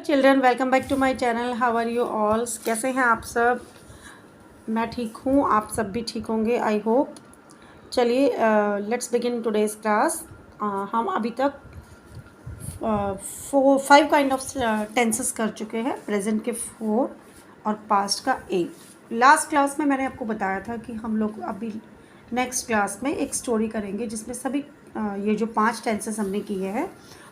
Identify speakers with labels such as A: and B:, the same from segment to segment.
A: Children, welcome back to my channel. How are you all? कैसे हैं आप सब? मैं ठीक हूँ, आप सब भी ठीक होंगे आई होप। चलिए लेट्स बिगिन टुडेज क्लास। हम अभी तक 5 काइंड ऑफ टेंसेस कर चुके हैं। प्रेजेंट के 4 और पास्ट का 8। लास्ट क्लास में मैंने आपको बताया था कि हम लोग अभी नेक्स्ट क्लास में एक स्टोरी करेंगे जिसमें सभी ये जो 5 टेंसेस हमने किए हैं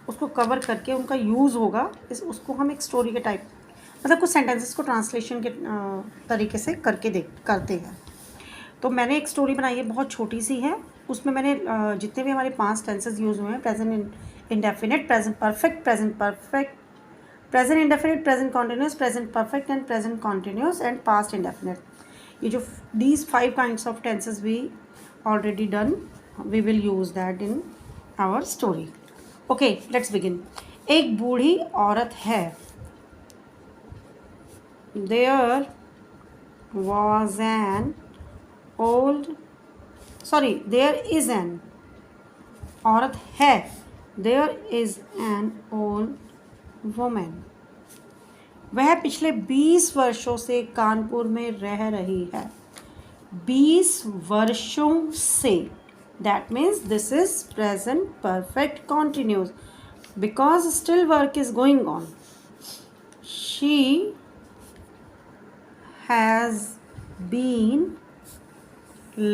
A: उसको कवर करके उनका यूज़ होगा। उसको हम एक स्टोरी के टाइप, मतलब कुछ सेंटेंसेस को ट्रांसलेशन के तरीके से करते हैं। तो मैंने एक स्टोरी बनाई है, बहुत छोटी सी है। उसमें मैंने जितने भी हमारे 5 टेंसेस यूज़ हुए हैं, present indefinite, present perfect, present indefinite, present continuous, present perfect and present continuous and past indefinite, ये जो these 5 kinds of tenses we already done, we will use that in our story. Okay, let's begin. एक बूढ़ी औरत है। There was an old, sorry, there is an, औरत है, there is an old woman. वह पिछले 20 वर्षों से कानपुर में रह रही है। 20 वर्षों से, that means this is present perfect continuous because still work is going on. She has been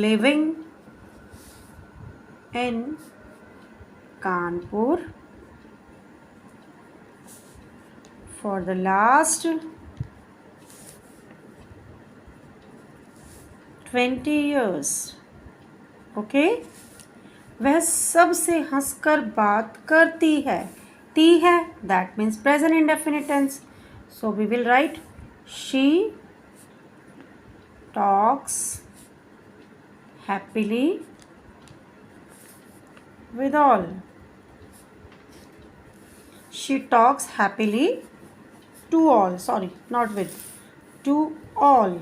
A: living in Kanpur for the last 20 years. Okay? वह सबसे हंसकर बात करती है। ती है, that means present indefinite tense. So we will write she talks happily with all. She talks happily to all. Sorry, not with. To all.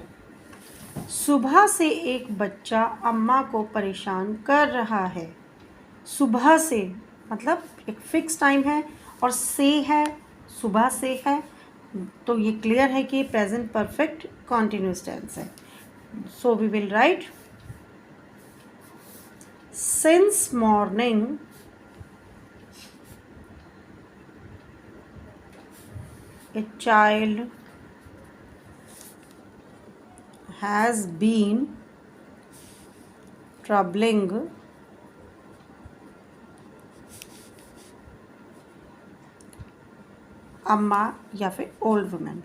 A: सुबह से एक बच्चा अम्मा को परेशान कर रहा है। सुबह से मतलब एक फिक्स टाइम है और से है, सुबह से है, तो ये क्लियर है कि प्रेजेंट परफेक्ट कॉन्टिन्यूस टेंस है। So we will write since morning a child has been troubling अम्मा या फिर ओल्ड वुमेन,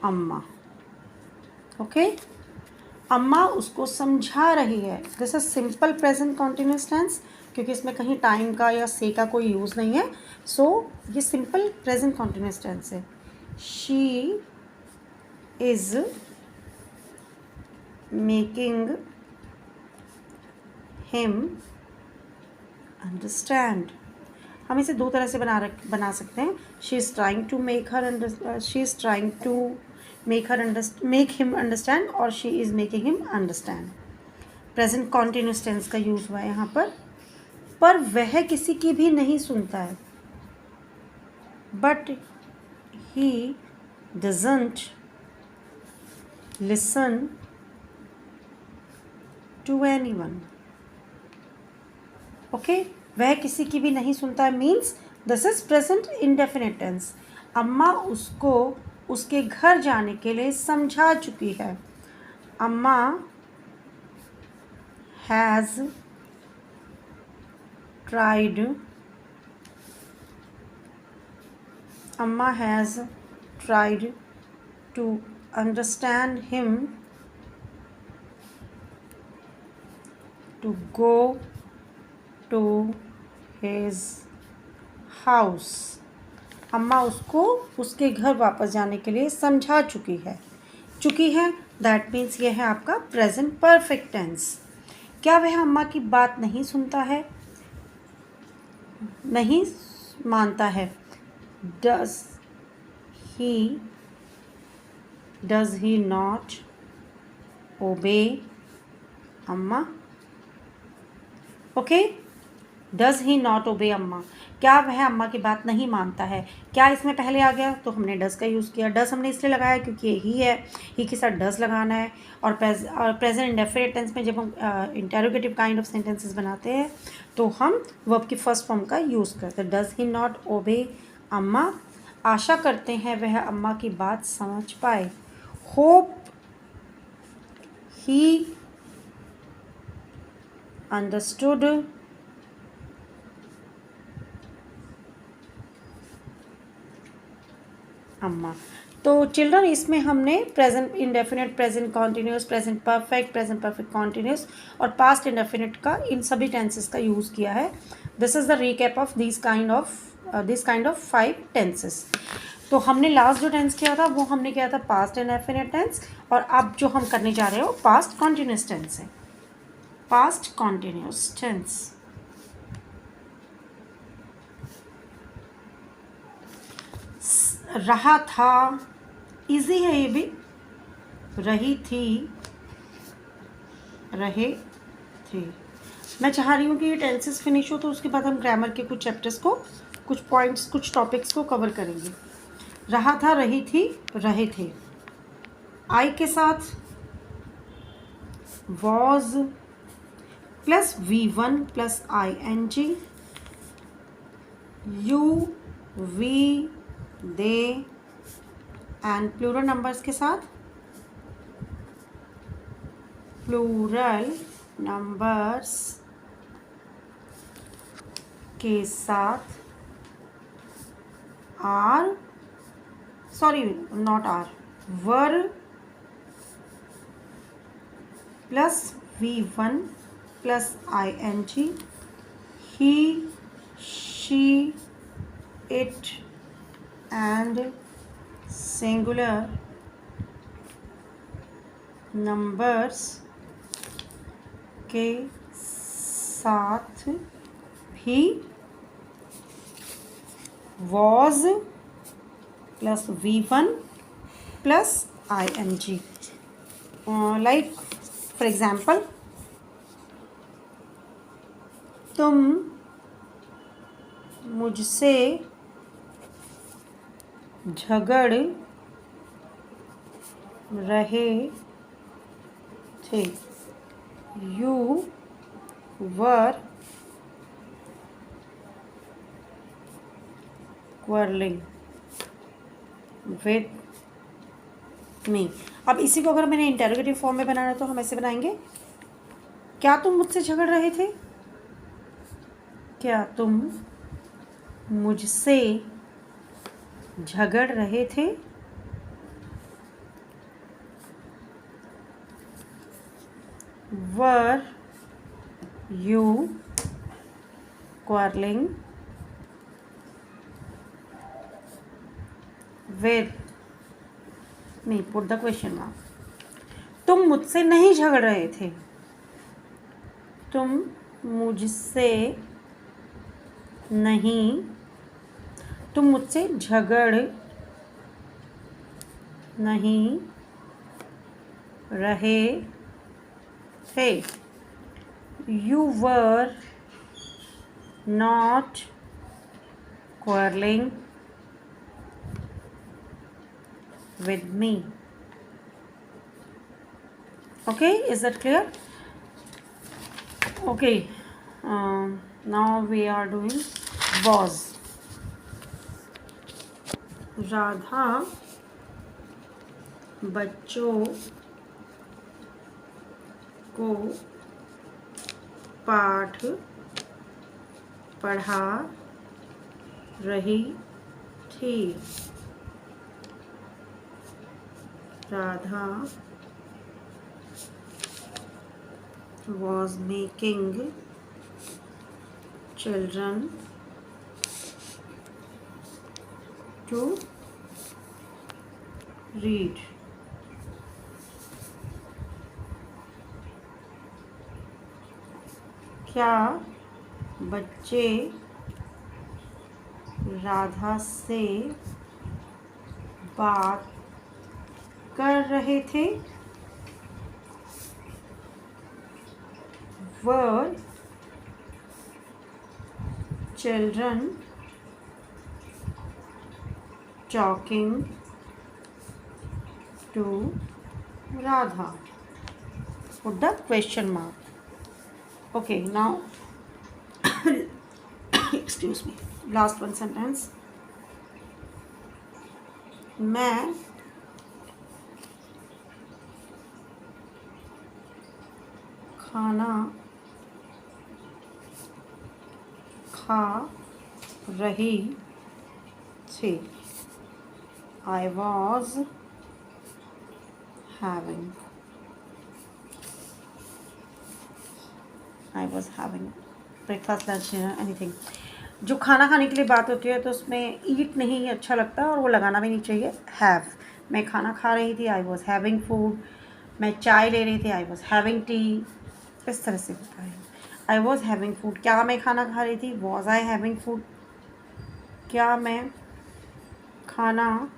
A: अम्मा। ओके, अम्मा उसको समझा रही है। This is simple present continuous tense क्योंकि इसमें कहीं टाइम का या से का कोई यूज़ नहीं है। सो ये सिंपल प्रेजेंट कॉन्टिन्यूस टेंस है। She is making him understand. हम इसे दो तरह से बना सकते हैं। she is trying to make him understand और she is making him understand. Present continuous tense का यूज़ हुआ है यहाँ पर वह किसी की भी नहीं सुनता है। but he doesn't listen to anyone. Okay, वह किसी की भी नहीं सुनता है means this is present indefinite tense. अम्मा उसको उसके घर जाने के लिए समझा चुकी है। अम्मा हैज़ ट्राइड, अम्मा has tried to understand him to go to his house. अम्मा उसको उसके घर वापस जाने के लिए समझा चुकी है। दैट मीन्स ये है आपका प्रेजेंट परफेक्ट टेंस। क्या वह अम्मा की बात नहीं सुनता है, नहीं मानता है? डज ही नॉट ओबे अम्मा? Okay, does he not obey अम्मा, क्या वह अम्मा की बात नहीं मानता है। क्या इसमें पहले आ गया तो हमने डज़ का यूज़ किया। डज़ हमने इसलिए लगाया क्योंकि ये ही है, ही के साथ डज़ लगाना है। और प्रेजेंट इंडेफिनिट टेंस में जब हम इंटेरोगेटिव काइंड ऑफ सेंटेंसेस बनाते हैं तो हम वर्ब की फर्स्ट फॉर्म का यूज़ करते हैं। डज़ ही नॉट ओबे अम्मा, आशा करते हैं वह अम्मा की बात समझ पाए। होप ही अंडरस्टूड अम्मा। तो चिल्ड्रन इसमें हमने present indefinite, present continuous, present perfect continuous और पास्ट इंडेफिनिट का इन सभी टेंसेस का यूज़ किया है। This is the recap of this kind of 5 tenses. तो हमने लास्ट जो टेंस किया था वो हमने किया था पास्ट इंडेफिनिट टेंस, और अब जो हम करने जा रहे हो पास्ट कॉन्टिन्यूस टेंस है। पास्ट कॉन्टिन्यूस टेंस, रहा था, इजी है ये भी। रही थी, रहे थे। मैं चाह रही हूँ कि ये टेंसेस फिनिश हो तो उसके बाद हम ग्रामर के कुछ चैप्टर्स को, कुछ पॉइंट्स, कुछ टॉपिक्स को कवर करेंगे। रहा था, रही थी, रहे थे। आई के साथ was plus V1 plus ING, you, we, they and plural numbers के साथ, प्लूरल नंबर्स के साथ are, sorry not are, were plus V1 plus ING, he, she, it and singular numbers के साथ भी was plus V1 plus ING। Like for example, तुम मुझसे झगड़ रहे थे। You were quarrelling with me. अब इसी को अगर मैंने इंटेरोगेटिव फॉर्म में बनाना है तो हम ऐसे बनाएंगे, क्या तुम मुझसे झगड़ रहे थे? क्या तुम मुझसे झगड़ रहे थे? Were you quarrelling with me? Put the question mark. तुम मुझसे नहीं झगड़ रहे थे। तुम मुझसे नहीं, तुम मुझसे झगड़ नहीं रहे थे। You were not quarreling with me. Okay, is that clear? Okay, now we are doing was. Radha बच्चों को पाठ पढ़ा रही थी। Radha was making children to read. क्या बच्चे राधा से बात कर रहे थे? Were children talking to Radha. Put the question mark. Okay, now excuse me, last one sentence. मैं खाना खा रही थी. I was having breakfast, lunch, dinner, anything. जो खाना खाने के लिए बात होती है तो उसमें ईट नहीं अच्छा लगता और वो लगाना भी नहीं चाहिए. हैव. मैं खाना खा रही थी, आई वॉज हैविंग फूड. मैं चाय ले रही थी, आई वॉज हैविंग टी. इस तरह से होता है. I was having food. क्या मैं खाना खा रही थी? Was I having food. क्या मैं खाना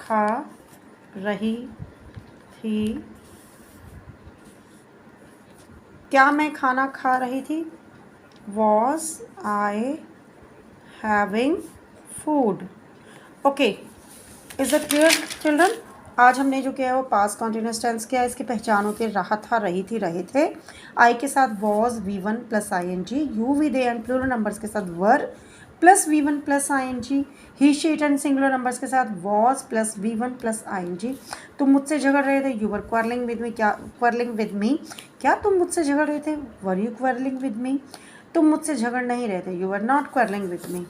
A: खा रही थी? क्या मैं खाना खा रही थी? Was I having food? Okay, is it clear children? आज हमने जो किया है वो पास्ट कॉन्टिन्यूस टेंस किया है. इसकी पहचान होती है रहा था, रही थी, रहे थे. आई के साथ was, V1 plus ING. You, we, they and plural numbers के साथ were plus V1 plus ING. He, she, it and singular numbers के साथ was plus V1 plus ING. तुम मुझसे झगड़ रहे थे, यू वर क्वारलिंग विद मी. क्या क्वारलिंग विद मी? क्या तुम मुझसे झगड़ रहे थे? Were you quarrelling with me? तुम मुझसे झगड़ नहीं रहे थे, you are not quarrelling with me.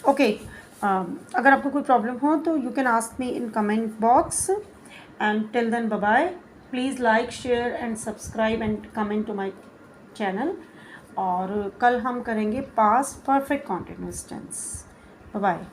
A: Okay, अगर आपको कोई प्रॉब्लम हो तो you can ask me in comment box. And till then bye bye. Please like, share and subscribe and comment to my channel. और कल हम करेंगे past perfect continuous tense. Bye bye.